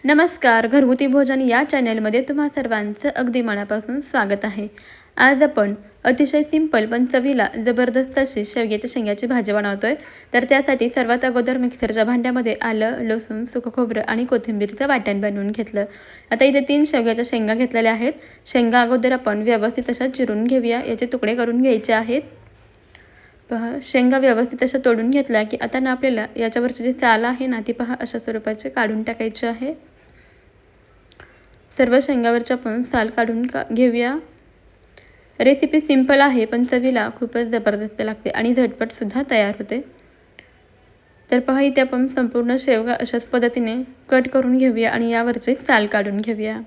नमस्कार, घरगुती भोजन या चॅनलमध्ये तुम्हा सर्वांचं अगदी मनापासून स्वागत आहे। आज आपण अतिशय सिंपल पण चवीला जबरदस्त अशी शेवग्याच्या शेंगाची भाजी बनवतोय। तर त्यासाठी सर्वात अगोदर मिक्सरच्या भांड्यामध्ये आलं, लसूण, सुकं खोबरं आणि कोथिंबीरचं वाटण बनवून घेतलं। आता इथे 3 शेवग्याच्या शेंगा घेतलेल्या आहेत। शेंगा अगोदर आपण व्यवस्थित अशा चिरून घेऊया, याचे तुकडे करून घ्यायचे आहेत। पहा, शेंगा व्यवस्थित अशा तोडून घेतल्या की आता ना आपल्याला याच्यावरची जी साल आहे ना ती पहा अशा स्वरूपाची काढून टाकायची आहे। सर्व शेंगावरची आपण साल काढून घेऊया। रेसिपी सिंपल आहे पण चवीला खूपच जबरदस्त लागते आणि झटपट सुद्धा तयार होते। तर पहा, इथे आपण संपूर्ण शेवगा अशाच पद्धतीने कट करून घेऊया आणि यावरचे साल काढून घेऊया।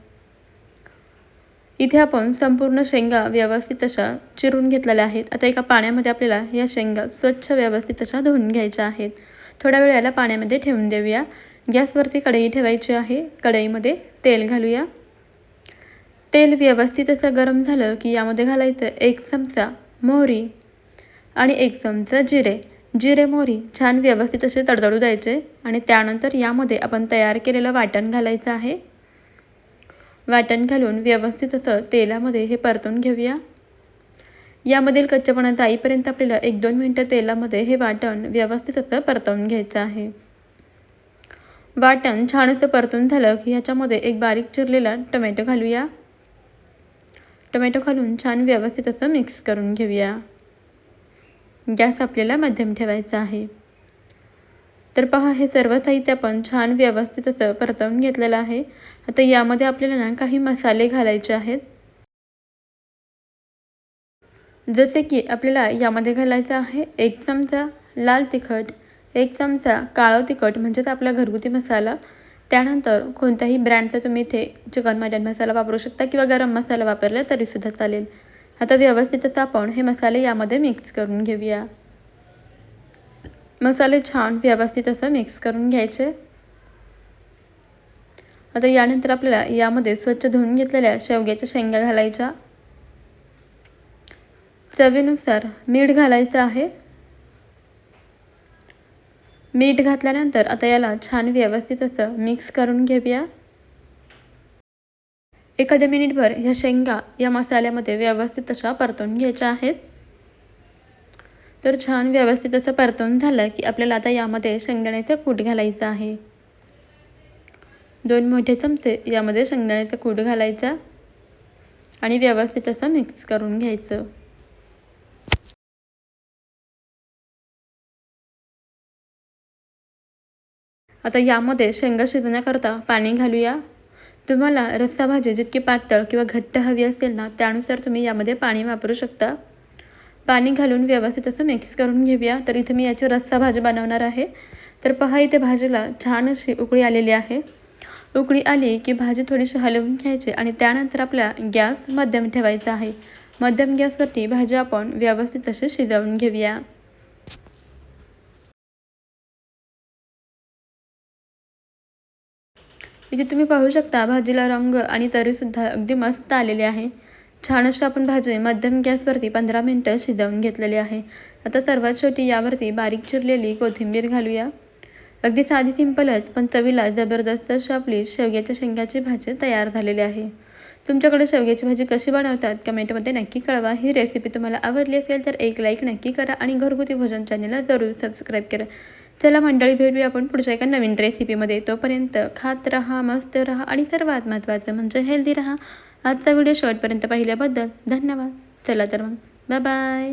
इथे आपण संपूर्ण शेंगा व्यवस्थित अशा चिरून घेतलेल्या आहेत। आता एका पाण्यामध्ये आपल्याला या शेंगा स्वच्छ व्यवस्थित अशा धुवून घ्यायच्या आहेत। थोड्या वेळ याला पाण्यामध्ये ठेवून देऊया। गॅसवरती कढई ठेवायची आहे। कढईमध्ये तेल घालूया। तेल व्यवस्थित असं गरम झालं की यामध्ये घालायचं 1 चमचा मोहरी आणि 1 चमचा जिरे मोहरी छान व्यवस्थित असे तडतडू द्यायचे आणि त्यानंतर यामध्ये आपण तयार केलेलं वाटण घालायचं आहे। वाटण घालून व्यवस्थित असं तेलामध्ये हे परतून घेऊया। यामधील कच्चेपणा जाईपर्यंत आपल्याला 1-2 मिनिटं तेलामध्ये हे वाटण व्यवस्थित असं परतवून घ्यायचं आहे। वाटण छान असं परतून झालं की ह्याच्यामध्ये एक बारीक चिरलेला टोमॅटो घालूया। टोमॅटो घालून छान व्यवस्थित असं मिक्स करून घेऊया। गॅस आपल्याला मध्यम ठेवायचा आहे। तर पहा, हे सर्व साहित्य आपण छान व्यवस्थित असं परतवून घेतलेलं आहे। आता यामध्ये आपल्याला ना काही मसाले घालायचे आहेत। जसे की आपल्याला यामध्ये घालायचं आहे 1 चमचा लाल तिखट, 1 चमचा काळं तिखट म्हणजेच आपला घरगुती मसाला। त्यानंतर कोणत्याही ब्रँडचा तुम्ही इथे चिकन मटन मसाला वापरू शकता किंवा गरम मसाला वापरला तरी सुद्धा चालेल। आता व्यवस्थितच आपण हे मसाले यामध्ये मिक्स करून घेऊया। मसाले छान व्यवस्थित असं मिक्स करून घ्यायचे। आता यानंतर आपल्याला यामध्ये स्वच्छ धुवून घेतलेल्या शेवग्याच्या शेंगा घालायच्या। चवीनुसार मीठ घालायचं आहे। मीठ घातल्यानंतर आता याला छान व्यवस्थित असं मिक्स करून घेऊया। एखाद्या मिनिटभर ह्या शेंगा या मसाल्यामध्ये व्यवस्थित अशा परतून घ्यायच्या आहेत। तर छान व्यवस्थित असं परतून झालं की आपल्याला आता यामध्ये शेंगदाण्याचं कूट घालायचं आहे। 2 मोठे चमचे यामध्ये शेंगदाण्याचं कूट घालायचा आणि व्यवस्थित असं मिक्स करून घ्यायचं। आता यामध्ये शेंगा शिजण्याकरता पाणी घालूया। तुम्हाला रस्सा भाजी जितकी पातळ किंवा घट्ट हवी असेल ना त्यानुसार तुम्ही यामध्ये पाणी वापरू शकता। पाणी घालून व्यवस्थित असं मिक्स करून घेऊया। तर इथे मी याची रस्सा भाजी बनवणार आहे। तर पहा, इथे भाजीला छान अशी उकळी आलेली आहे। उकळी आली की भाजी थोडीशी हलवून घ्यायची आणि त्यानंतर आपला गॅस मध्यम ठेवायचा आहे। मध्यम गॅसवरती भाजी आपण व्यवस्थित अशी शिजवून घेऊया। इथे तुम्ही पाहू शकता भाजीला रंग आणि तरीसुद्धा अगदी मस्त आलेली आहे। छान अशी आपण भाजी मध्यम गॅसवरती 15 मिनिटं शिजवून घेतलेली आहे। आता सर्वात शेवटी यावरती बारीक चिरलेली कोथिंबीर घालूया। अगदी साधी सिंपलच पण चवीला जबरदस्त अशी आपली शेवग्याच्या शेंगाची भाजी तयार झालेली आहे। तुमच्याकडे शेवग्याची भाजी कशी बनवतात कमेंटमध्ये नक्की कळवा। ही रेसिपी तुम्हाला आवडली असेल तर एक लाईक नक्की करा आणि घरगुती भोजन चॅनलला जरूर सबस्क्राईब करा। चला मंडळी, भेटूया आपण पुढच्या एका नवीन रेसिपीमध्ये। तोपर्यंत खात रहा, मस्त रहा आणि सर्वात महत्त्वाचं म्हणजे हेल्दी रहा। आजचा व्हिडिओ शेवटपर्यंत पाहिल्याबद्दल धन्यवाद। चला तर मग, बाय बाय।